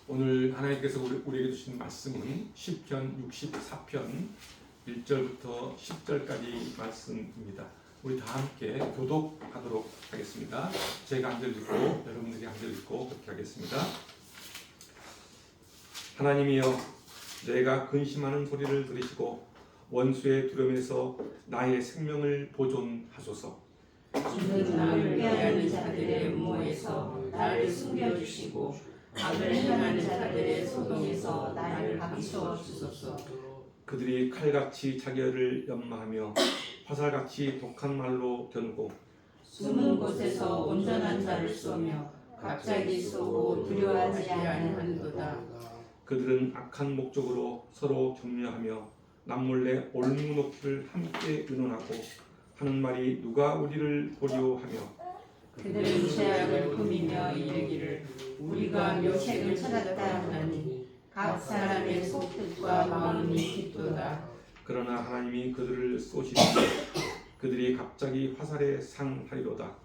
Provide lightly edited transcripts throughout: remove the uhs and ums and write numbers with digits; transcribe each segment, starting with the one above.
오늘 하나님께서 우리에게 주신 말씀은 시편 64편 1절부터 10절까지 말씀입니다. 우리 다 함께 교독하도록 하겠습니다. 제가 한 절 읽고 여러분들이 한 절 읽고 그렇게 하겠습니다. 하나님이여, 내가 근심하는 소리를 들으시고 원수의 두려움에서 나의 생명을 보존하소서. 주는 나를 피하는 자들의 음모에서 나를 숨겨주시고 악을 행하는 자들의 소동에서 나를 감추어 주소서. 그들이 칼같이 자기를 연마하며 화살같이 독한 말로 겨누고 숨은 곳에서 온전한 자를 쏘며 갑자기 쏘고 두려워하지 아니하는도다. 그들은 악한 목적으로 서로 격려하며 남몰래 올무높이를 함께 의논하고 하는 말이 누가 우리를 보리오 하며 그들은 죄악을 꾸미며 이르기를 우리가 묘책을 찾았다 하나니 각 사람의 속뜻과 마음이 깊도다. 그러나 하나님이 그들을 쏘시니 그들이 갑자기 화살에 상하리로다.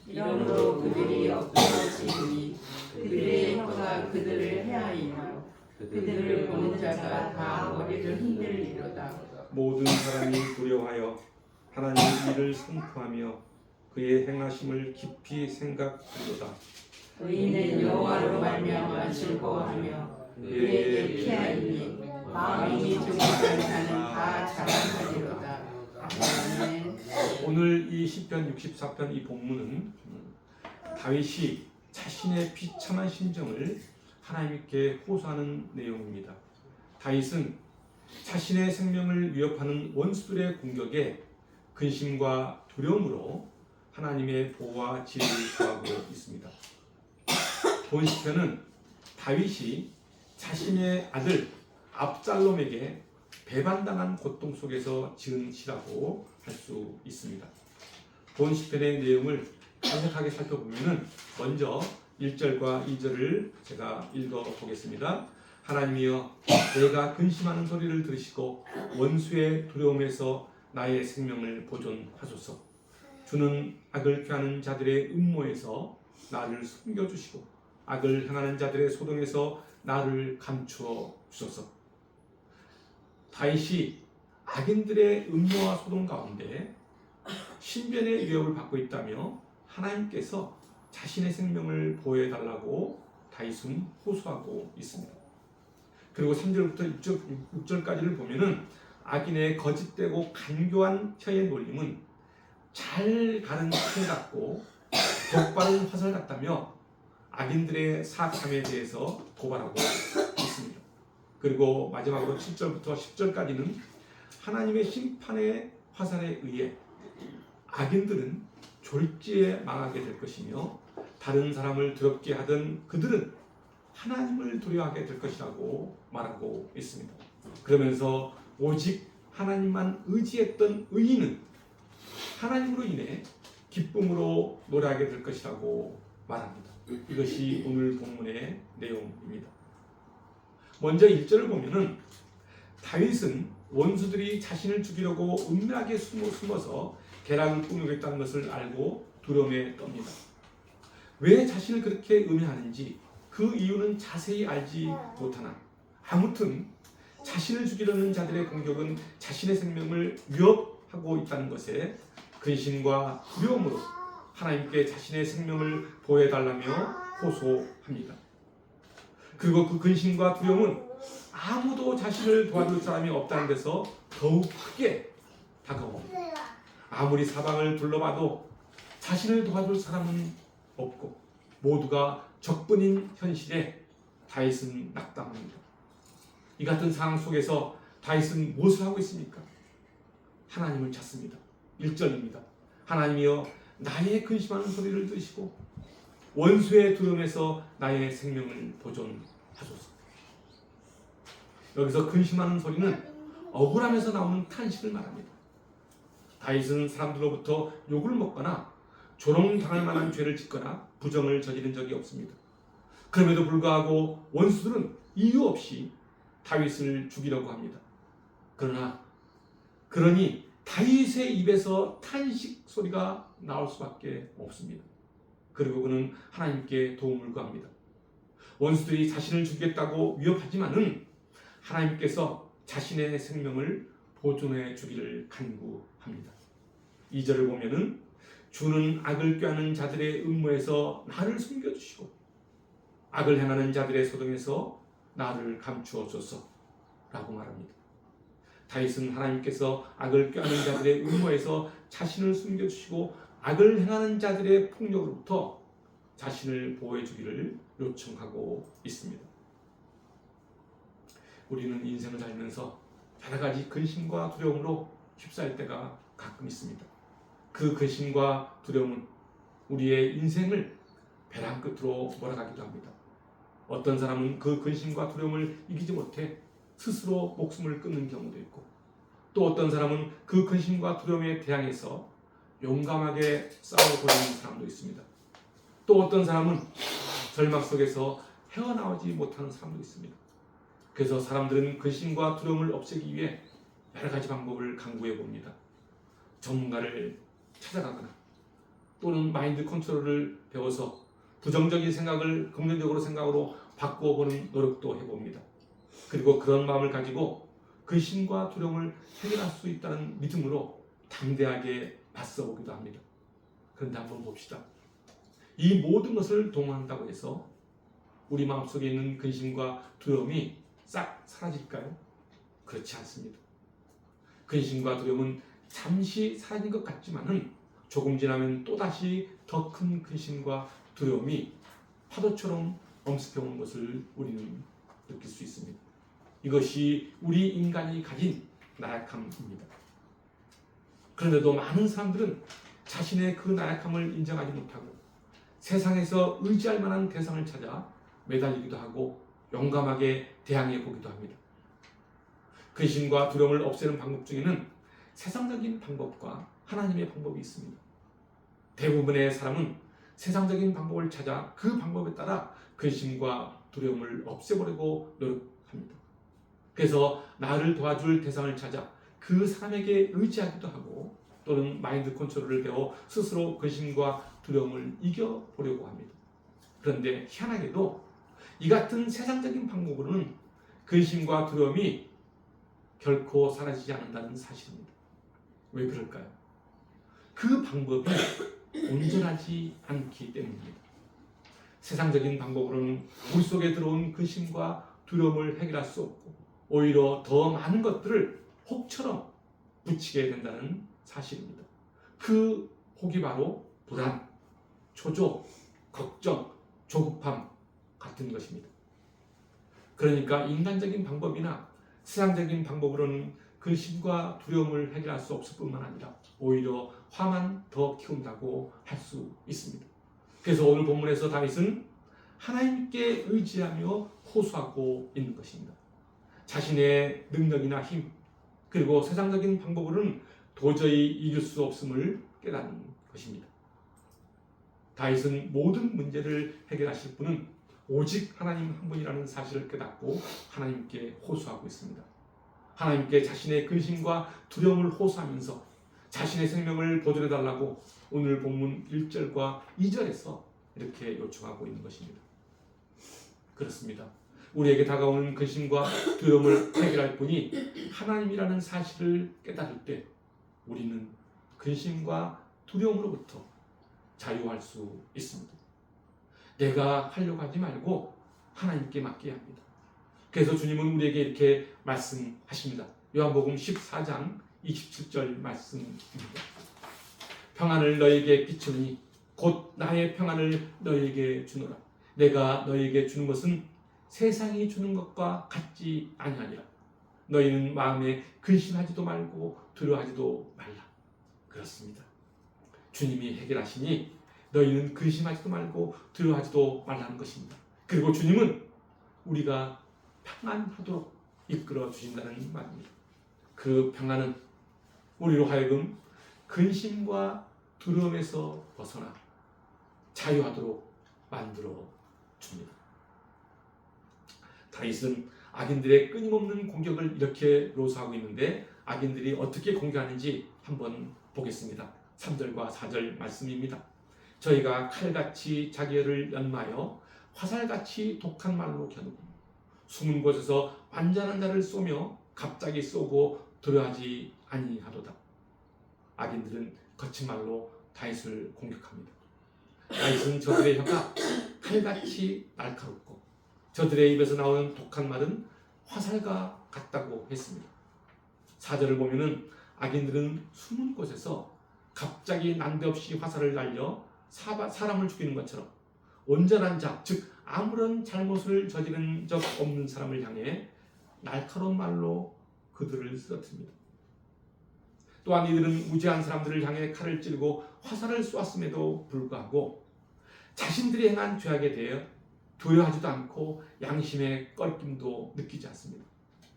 이러므로 그들이 엎드러지니 그들의 혀가 그들을 해하이며 그들을 보는 자가 다 머리를 흔들리로다. 모든 사람이 두려워하여 하나님 일을 선포하며 그의 행하심을 깊이 생각하리로다. 의인은 여호와로 말미암아 즐거워하며 그에게 피하리니 마음이 정직한 자는 다 자랑하리로다. 아멘. 오늘 이 시편 64편 이 본문은 다윗이 자신의 비참한 심정을 하나님께 호소하는 내용입니다. 다윗은 자신의 생명을 위협하는 원수들의 공격에 근심과 두려움으로 하나님의 보호와 지혜를 구하고 있습니다. 본 시편은 다윗이 자신의 아들 압살롬에게 배반당한 고통 속에서 지은 시라고 할 수 있습니다. 본 시편의 내용을 간략하게 살펴보면 먼저 1절과 2절을 제가 읽어보겠습니다. 하나님이여, 내가 근심하는 소리를 들으시고 원수의 두려움에서 나의 생명을 보존하소서. 주는 악을 피하는 자들의 음모에서 나를 숨겨주시고 악을 행하는 자들의 소동에서 나를 감추어 주소서. 다윗이 악인들의 음모와 소동 가운데 신변의 위협을 받고 있다며 하나님께서 자신의 생명을 보호해달라고 다윗은 호소하고 있습니다. 그리고 3절부터 6절까지를 보면은 악인의 거짓되고 간교한 혀의 놀림은 잘 가는 칼 같고 독바른 화살 같다며 악인들의 사악함에 대해서 고발하고 있습니다. 그리고 마지막으로 7절부터 10절까지는 하나님의 심판의 화살에 의해 악인들은 졸지에 망하게 될 것이며 다른 사람을 두렵게 하던 그들은 하나님을 두려워하게 될 것이라고 말하고 있습니다. 그러면서 오직 하나님만 의지했던 의인은 하나님으로 인해 기쁨으로 노래하게 될 것이라고 말합니다. 이것이 오늘 본문의 내용입니다. 먼저 1절을 보면은 다윗은 원수들이 자신을 죽이려고 은밀하게 숨어서 계략을 꾸미고 있다는 것을 알고 두려움에 떱니다. 왜 자신을 그렇게 음해하는지 그 이유는 자세히 알지 못하나 아무튼 자신을 죽이려는 자들의 공격은 자신의 생명을 위협하고 있다는 것에 근심과 두려움으로 하나님께 자신의 생명을 보호해달라며 호소합니다. 그리고 그 근심과 두려움은 아무도 자신을 도와줄 사람이 없다는 데서 더욱 크게 다가옵니다. 아무리 사방을 둘러봐도 자신을 도와줄 사람은 없고 모두가 적군인 현실에 다윗은 낙담합니다. 이 같은 상황 속에서 다윗은 무엇을 하고 있습니까? 하나님을 찾습니다. 1절입니다. 하나님이여, 나의 근심하는 소리를 들으시고 원수의 두려움에서 나의 생명을 보존하소서. 여기서 근심하는 소리는 억울함에서 나오는 탄식을 말합니다. 다윗은 사람들로부터 욕을 먹거나 조롱당할 만한 죄를 짓거나 부정을 저지른 적이 없습니다. 그럼에도 불구하고 원수들은 이유 없이 다윗을 죽이려고 합니다. 그러니 다윗의 입에서 탄식 소리가 나올 수밖에 없습니다. 그리고 그는 하나님께 도움을 구합니다. 원수들이 자신을 죽이겠다고 위협하지만은 하나님께서 자신의 생명을 보존해 주기를 간구합니다. 2절을 보면은 주는 악을 꾀하는 자들의 음모에서 나를 숨겨주시고 악을 행하는 자들의 소동에서 나를 감추어소서 라고 말합니다. 다윗은 하나님께서 악을 꾀하는 자들의 음모에서 자신을 숨겨주시고 악을 행하는 자들의 폭력으로부터 자신을 보호해 주기를 요청하고 있습니다. 우리는 인생을 살면서 여러 가지 근심과 두려움으로 휩싸일 때가 가끔 있습니다. 그 근심과 두려움은 우리의 인생을 벼랑 끝으로 몰아가기도 합니다. 어떤 사람은 그 근심과 두려움을 이기지 못해 스스로 목숨을 끊는 경우도 있고, 또 어떤 사람은 그 근심과 두려움에 대항해서 용감하게 싸워보려는 사람도 있습니다. 또 어떤 사람은 절망 속에서 헤어나오지 못하는 사람도 있습니다. 그래서 사람들은 근심과 두려움을 없애기 위해 여러 가지 방법을 강구해 봅니다. 전문가를 찾아가거나 또는 마인드 컨트롤을 배워서 부정적인 생각을 긍정적으로 생각으로 바꾸어 보는 노력도 해봅니다. 그리고 그런 마음을 가지고 근심과 두려움을 해결할 수 있다는 믿음으로 담대하게 맞서보기도 합니다. 그런데 한번 봅시다. 이 모든 것을 동원한다고 해서 우리 마음속에 있는 근심과 두려움이 싹 사라질까요? 그렇지 않습니다. 근심과 두려움은 잠시 사라진 것 같지만은 조금 지나면 또다시 더 큰 근심과 두려움이 파도처럼 엄습해오는 것을 우리는 느낄 수 있습니다. 이것이 우리 인간이 가진 나약함입니다. 그런데도 많은 사람들은 자신의 그 나약함을 인정하지 못하고 세상에서 의지할 만한 대상을 찾아 매달리기도 하고 용감하게 대항해 보기도 합니다. 근심과 두려움을 없애는 방법 중에는 세상적인 방법과 하나님의 방법이 있습니다. 대부분의 사람은 세상적인 방법을 찾아 그 방법에 따라 근심과 두려움을 없애보려고 노력합니다. 그래서 나를 도와줄 대상을 찾아 그 사람에게 의지하기도 하고 또는 마인드 컨트롤을 배워 스스로 근심과 두려움을 이겨보려고 합니다. 그런데 희한하게도 이 같은 세상적인 방법으로는 근심과 두려움이 결코 사라지지 않는다는 사실입니다. 왜 그럴까요? 그 방법이 온전하지 않기 때문입니다. 세상적인 방법으로는 우리 속에 들어온 근심과 두려움을 해결할 수 없고 오히려 더 많은 것들을 혹처럼 붙이게 된다는 사실입니다. 그 혹이 바로 불안, 초조, 걱정, 조급함 같은 것입니다. 그러니까 인간적인 방법이나 세상적인 방법으로는 근심과 두려움을 해결할 수 없을 뿐만 아니라 오히려 화만 더 키운다고 할 수 있습니다. 그래서 오늘 본문에서 다윗은 하나님께 의지하며 호소하고 있는 것입니다. 자신의 능력이나 힘 그리고 세상적인 방법으로는 도저히 이길 수 없음을 깨닫는 것입니다. 다윗은 모든 문제를 해결하실 분은 오직 하나님 한 분이라는 사실을 깨닫고 하나님께 호소하고 있습니다. 하나님께 자신의 근심과 두려움을 호소하면서 자신의 생명을 보존해달라고 오늘 본문 1절과 2절에서 이렇게 요청하고 있는 것입니다. 그렇습니다. 우리에게 다가오는 근심과 두려움을 해결할 분이 하나님이라는 사실을 깨달을 때 우리는 근심과 두려움으로부터 자유할 수 있습니다. 내가 하려고 하지 말고 하나님께 맡겨야 합니다. 그래서 주님은 우리에게 이렇게 말씀하십니다. 요한복음 14장 27절 말씀입니다. 평안을 너에게 끼치니 곧 나의 평안을 너에게 주노라. 내가 너에게 주는 것은 세상이 주는 것과 같지 아니하니라. 너희는 마음에 근심하지도 말고 두려워하지도 말라. 그렇습니다. 주님이 해결하시니 너희는 근심하지도 말고 두려워하지도 말라는 것입니다. 그리고 주님은 우리가 평안하도록 이끌어 주신다는 말입니다. 그 평안은 우리로 하여금 근심과 두려움에서 벗어나 자유하도록 만들어 줍니다. 다윗은 악인들의 끊임없는 공격을 이렇게 묘사하고 있는데 악인들이 어떻게 공격하는지 한번 보겠습니다. 3절과 4절 말씀입니다. 저희가 칼같이 자기를 연마하여 화살같이 독한 말로 겨누고 숨은 곳에서 완전한 자를 쏘며 갑자기 쏘고 두려워하지 아니하도다. 악인들은 거친 말로 다윗을 공격합니다. 다윗은 저들의 혀가 칼같이 날카롭고 저들의 입에서 나오는 독한 말은 화살과 같다고 했습니다. 4절을 보면은 악인들은 숨은 곳에서 갑자기 난데없이 화살을 날려 사람을 죽이는 것처럼 온전한 자, 즉 아무런 잘못을 저지른 적 없는 사람을 향해 날카로운 말로 그들을 쓰러뜨립니다. 또한 이들은 무지한 사람들을 향해 칼을 찌르고 화살을 쏘았음에도 불구하고 자신들이 행한 죄악에 대해 두려워하지도 않고 양심의 꺼림도 느끼지 않습니다.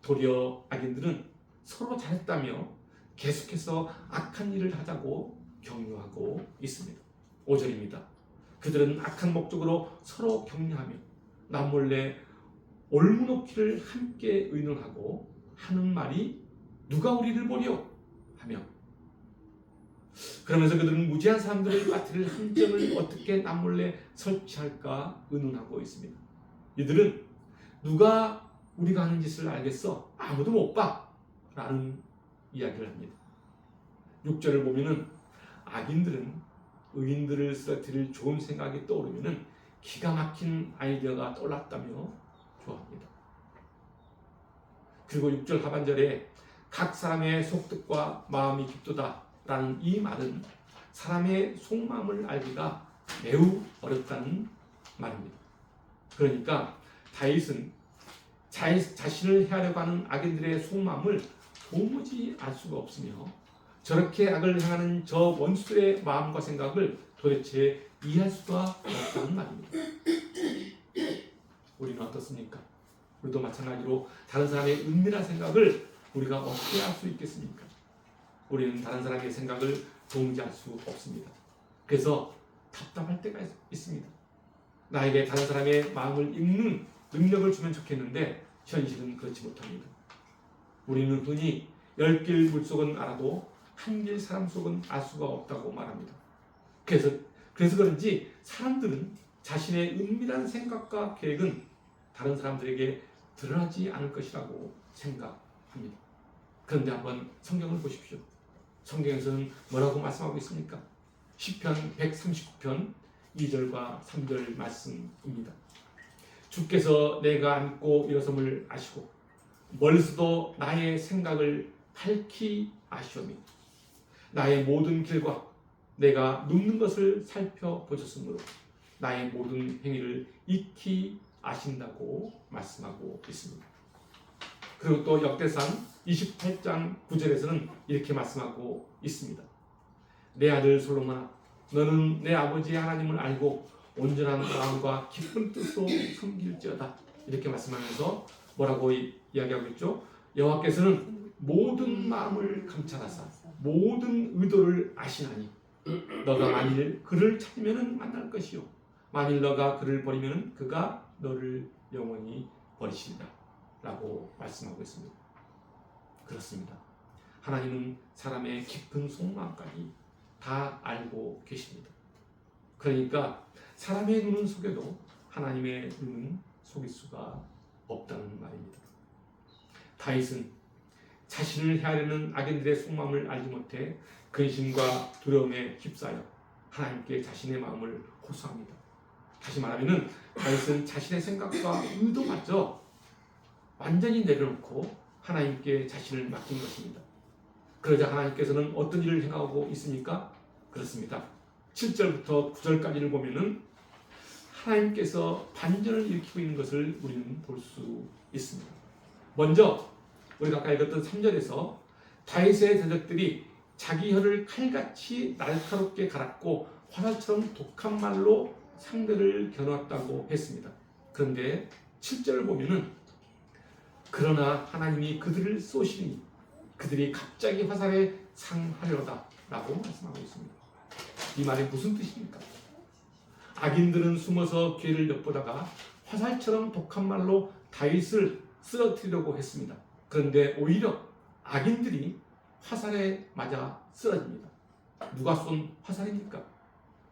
도리어 악인들은 서로 잘했다며 계속해서 악한 일을 하자고 격려하고 있습니다. 5절입니다. 그들은 악한 목적으로 서로 격려하며 남몰래 올무놓기를 함께 의논하고 하는 말이 누가 우리를 보려 하며 그러면서 그들은 무지한 사람들을 빠뜨릴 함정을 어떻게 남몰래 설치할까 의논하고 있습니다. 이들은 누가 우리가 하는 짓을 알겠어? 아무도 못 봐! 라는 이야기를 합니다. 6절을 보면은 악인들은 의인들을 쓰러뜨릴 좋은 생각이 떠오르면은 기가 막힌 아이디어가 떠올랐다며 좋아합니다. 그리고 6절 하반절에 각 사람의 속뜻과 마음이 깊도다 라는 이 말은 사람의 속마음을 알기가 매우 어렵다는 말입니다. 그러니까 다윗은 자신을 해하려고 하는 악인들의 속마음을 도무지 알 수가 없으며 저렇게 악을 행하는 저 원수의 마음과 생각을 도대체 이해할 수가 없다는 말입니다. 우리는 어떻습니까? 우리도 마찬가지로 다른 사람의 은밀한 생각을 우리가 어떻게 알 수 있겠습니까? 우리는 다른 사람의 생각을 도무지 알 수 없습니다. 그래서 답답할 때가 있습니다. 나에게 다른 사람의 마음을 읽는 능력을 주면 좋겠는데 현실은 그렇지 못합니다. 우리는 흔히 10길 물속은 알아도 한 길 사람 속은 알 수가 없다고 말합니다. 그래서 그런지 사람들은 자신의 은밀한 생각과 계획은 다른 사람들에게 드러나지 않을 것이라고 생각합니다. 그런데 한번 성경을 보십시오. 성경에서는 뭐라고 말씀하고 있습니까? 시편 139편 2절과 3절 말씀입니다. 주께서 내가 앉고 일어섬을 아시고 멀리서도 나의 생각을 밝히 아시오며 나의 모든 길과 내가 눕는 것을 살펴보셨으므로 나의 모든 행위를 익히 아신다고 말씀하고 있습니다. 그리고 또 역대상 28장 9절에서는 이렇게 말씀하고 있습니다. 내 아들 솔로몬아, 너는 내 아버지 하나님을 알고 온전한 마음과 기쁜 뜻으로 섬길지어다. 이렇게 말씀하면서 뭐라고 이야기하고 있죠? 여호와께서는 모든 마음을 감찰하사 모든 의도를 아시나니 너가 만일 그를 찾으면 만날 것이요 만일 너가 그를 버리면 그가 너를 영원히 버리신다 라고 말씀하고 있습니다. 그렇습니다. 하나님은 사람의 깊은 속마음까지 다 알고 계십니다. 그러니까 사람의 눈은 속여도 하나님의 눈은 속일 수가 없다는 말입니다. 다윗은 자신을 해하려는 악인들의 속마음을 알지 못해 근심과 두려움에 휩싸여 하나님께 자신의 마음을 호소합니다. 다시 말하면 다윗은 자신의 생각과 의도마저 완전히 내려놓고 하나님께 자신을 맡긴 것입니다. 그러자 하나님께서는 어떤 일을 행하고 있습니까? 그렇습니다. 7절부터 9절까지를 보면은 하나님께서 반전을 일으키고 있는 것을 우리는 볼 수 있습니다. 먼저 우리가 아까 읽었던 3절에서 다윗의 대적들이 자기 혀를 칼같이 날카롭게 갈았고 화살처럼 독한 말로 상대를 겨누었다고 했습니다. 그런데 7절을 보면은 그러나 하나님이 그들을 쏘시니 그들이 갑자기 화살에 상하려다 라고 말씀하고 있습니다. 이 말이 무슨 뜻입니까? 악인들은 숨어서 기회를 엿보다가 화살처럼 독한 말로 다윗을 쓰러뜨리려고 했습니다. 그런데 오히려 악인들이 화살에 맞아 쓰러집니다. 누가 쏜 화살입니까?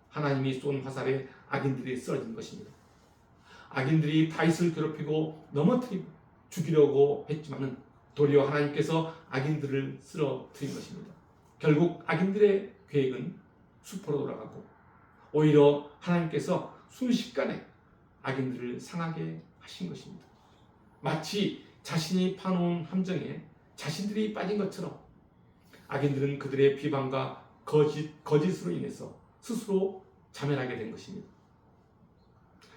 하나님이 쏜 화살에 악인들이 쓰러진 것입니다. 악인들이 다윗을 괴롭히고 넘어뜨리고 죽이려고 했지만은 도리어 하나님께서 악인들을 쓰러뜨린 것입니다. 결국 악인들의 계획은 수포로 돌아가고 오히려 하나님께서 순식간에 악인들을 상하게 하신 것입니다. 마치 자신이 파놓은 함정에 자신들이 빠진 것처럼 악인들은 그들의 비방과 거짓으로 인해서 스스로 자멸하게 된 것입니다.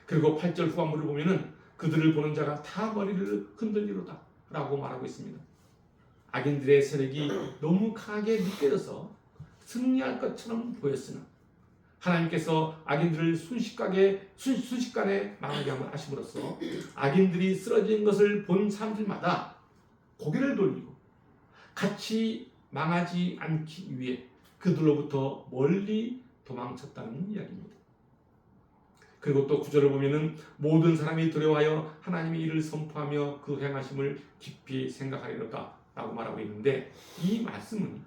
그리고 8절 후반부를 보면은 그들을 보는 자가 다 머리를 흔들리로다 라고 말하고 있습니다. 악인들의 세력이 너무 강하게 느껴져서 승리할 것처럼 보였으나 하나님께서 악인들을 순식간에 망하게 하심으로써 악인들이 쓰러진 것을 본 사람들마다 고개를 돌리고 같이 망하지 않기 위해 그들로부터 멀리 도망쳤다는 이야기입니다. 그리고 또 9절을 보면은 모든 사람이 두려워하여 하나님의 일을 선포하며 그 행하심을 깊이 생각하리로다 라고 말하고 있는데, 이 말씀은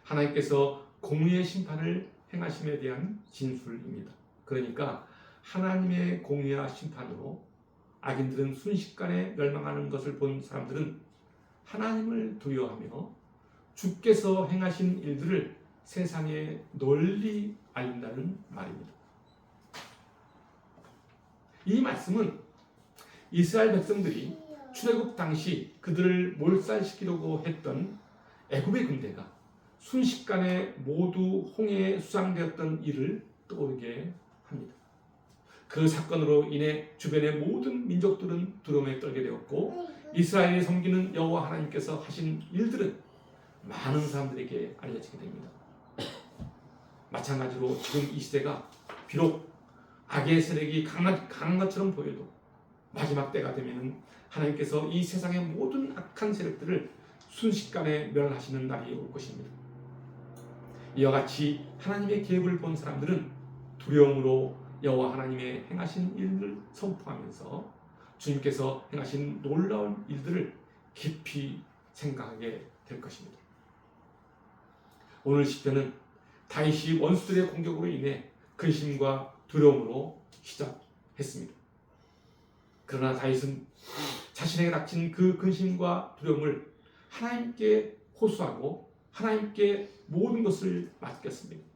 하나님께서 공의의 심판을 행하심에 대한 진술입니다. 그러니까 하나님의 공의와 심판으로 악인들은 순식간에 멸망하는 것을 본 사람들은 하나님을 두려워하며 주께서 행하신 일들을 세상에 널리 알린다는 말입니다. 이 말씀은 이스라엘 백성들이 출애굽 당시 그들을 몰살시키려고 했던 애굽의 군대가 순식간에 모두 홍해에 수상되었던 일을 떠오르게 합니다. 그 사건으로 인해 주변의 모든 민족들은 두려움에 떨게 되었고 이스라엘이 섬기는 여호와 하나님께서 하신 일들은 많은 사람들에게 알려지게 됩니다. 마찬가지로 지금 이 시대가 비록 악의 세력이 강한 것처럼 보여도 마지막 때가 되면 하나님께서 이 세상의 모든 악한 세력들을 순식간에 멸하시는 날이 올 것입니다. 이와 같이 하나님의 계획을 본 사람들은 두려움으로 여호와 하나님의 행하신 일을 선포하면서 주님께서 행하신 놀라운 일들을 깊이 생각하게 될 것입니다. 오늘 시편은 다윗이 원수들의 공격으로 인해 근심과 두려움으로 시작했습니다. 그러나 다윗은 자신에게 닥친 그 근심과 두려움을 하나님께 호소하고 하나님께 모든 것을 맡겼습니다.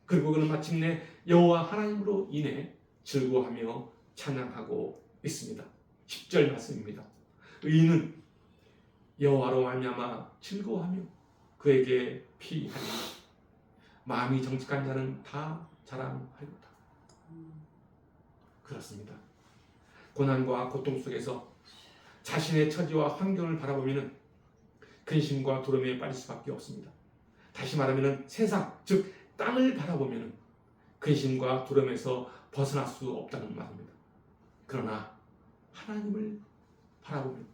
그리고 그는 마침내 여호와 하나님으로 인해 즐거워하며 찬양하고 있습니다. 10절 말씀입니다. 의인은 여호와로 말미암아 즐거워하며 그에게 피하리니 마음이 정직한 자는 다 자랑하리로다. 그렇습니다. 고난과 고통 속에서 자신의 처지와 환경을 바라보면 근심과 두려움에 빠질 수밖에 없습니다. 다시 말하면 세상, 즉 땅을 바라보면 근심과 두려움에서 벗어날 수 없다는 말입니다. 그러나 하나님을 바라보면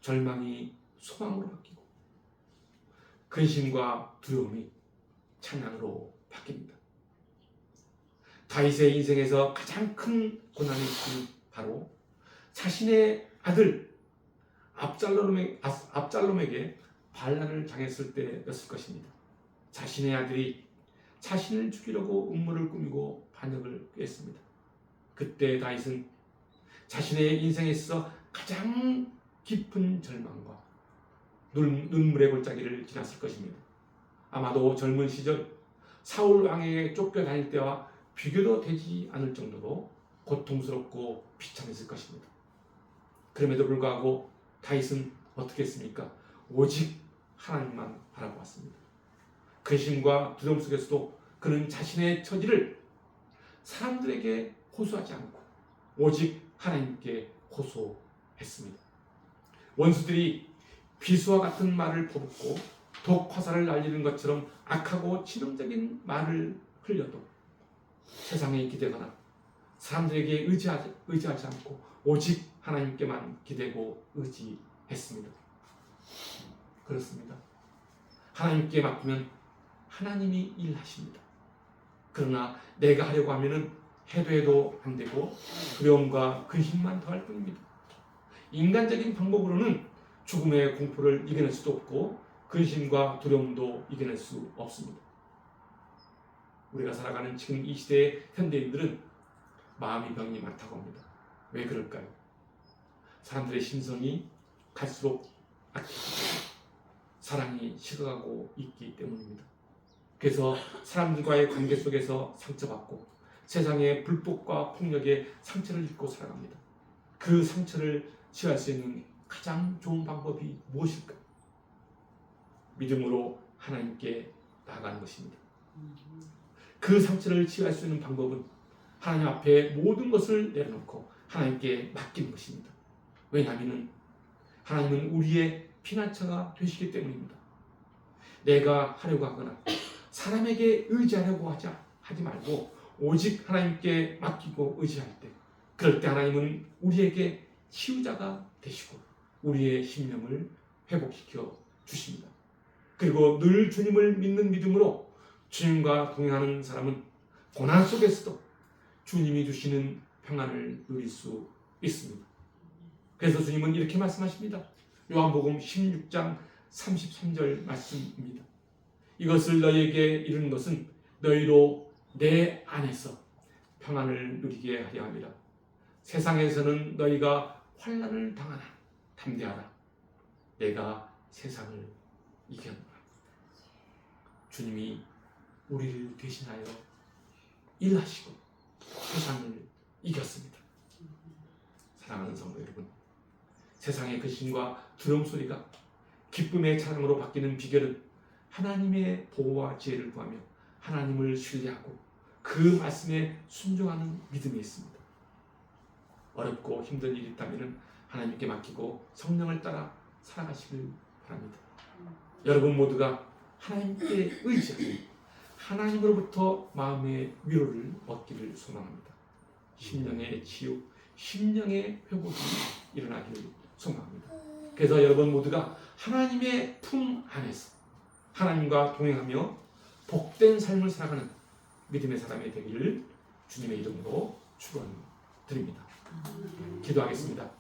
절망이 소망으로 바뀌고 근심과 두려움이 찬양으로 바뀝니다. 다윗의 인생에서 가장 큰 고난이 바로 자신의 아들 압살롬에게 반란을 당했을 때였을 것입니다. 자신의 아들이 자신을 죽이려고 음모를 꾸미고 반역을 꾀했습니다. 그때 다윗은 자신의 인생에 있어 가장 깊은 절망과 눈물의 골짜기를 지났을 것입니다. 아마도 젊은 시절 사울 왕에게 쫓겨다닐 때와 비교도 되지 않을 정도로 고통스럽고 비참했을 것입니다. 그럼에도 불구하고 다윗은 어떻게 했습니까? 오직 하나님만 바라보았습니다. 근심과 두려움 속에서도 그는 자신의 처지를 사람들에게 호소하지 않고 오직 하나님께 호소했습니다. 원수들이 비수와 같은 말을 퍼붓고 독 화살을 날리는 것처럼 악하고 치명적인 말을 흘려도 세상에 기대거나 사람들에게 의지하지 않고 오직 하나님께만 기대고 의지했습니다. 그렇습니다. 하나님께 맡기면 하나님이 일하십니다. 그러나 내가 하려고 하면은 해도 안 되고 두려움과 근심만 더할 뿐입니다. 인간적인 방법으로는 죽음의 공포를 이겨낼 수도 없고 근심과 두려움도 이겨낼 수 없습니다. 우리가 살아가는 지금 이 시대의 현대인들은 마음의 병이 많다고 합니다. 왜 그럴까요? 사람들의 심성이 갈수록 악해지고 사랑이 식어가고 있기 때문입니다. 그래서 사람들과의 관계 속에서 상처받고 세상의 불법과 폭력에 상처를 입고 살아갑니다. 그 상처를 치유할 수 있는 가장 좋은 방법이 무엇일까요? 믿음으로 하나님께 나아가는 것입니다. 그 상처를 치유할 수 있는 방법은 하나님 앞에 모든 것을 내려놓고 하나님께 맡기는 것입니다. 왜냐하면 하나님은 우리의 피난처가 되시기 때문입니다. 내가 하려고 하거나 사람에게 의지하려고 하지 말고 오직 하나님께 맡기고 의지할 때, 그럴 때 하나님은 우리에게 치유자가 되시고 우리의 심령을 회복시켜 주십니다. 그리고 늘 주님을 믿는 믿음으로 주님과 동행하는 사람은 고난 속에서도 주님이 주시는 평안을 누릴 수 있습니다. 그래서 주님은 이렇게 말씀하십니다. 요한복음 16장 33절 말씀입니다. 이것을 너희에게 이르는 것은 너희로 내 안에서 평안을 누리게 하려 합니다. 세상에서는 너희가 환난을 당하나 담대하라. 내가 세상을 이겼노라. 주님이 우리를 대신하여 일하시고 세상을 이겼습니다. 사랑하는 성도 여러분, 세상의 근심과 두려움 소리가 기쁨의 찬양으로 바뀌는 비결은 하나님의 보호와 지혜를 구하며 하나님을 신뢰하고 그 말씀에 순종하는 믿음이 있습니다. 어렵고 힘든 일이 있다면 하나님께 맡기고 성령을 따라 살아가시길 바랍니다. 여러분 모두가 하나님께 의지하고 하나님으로부터 마음의 위로를 얻기를 소망합니다. 심령의 치유, 심령의 회복이 일어나기를 소망합니다. 그래서 여러분 모두가 하나님의 품 안에서 하나님과 동행하며 복된 삶을 살아가는 믿음의 사람이 되기를 주님의 이름으로 축원드립니다. 기도하겠습니다.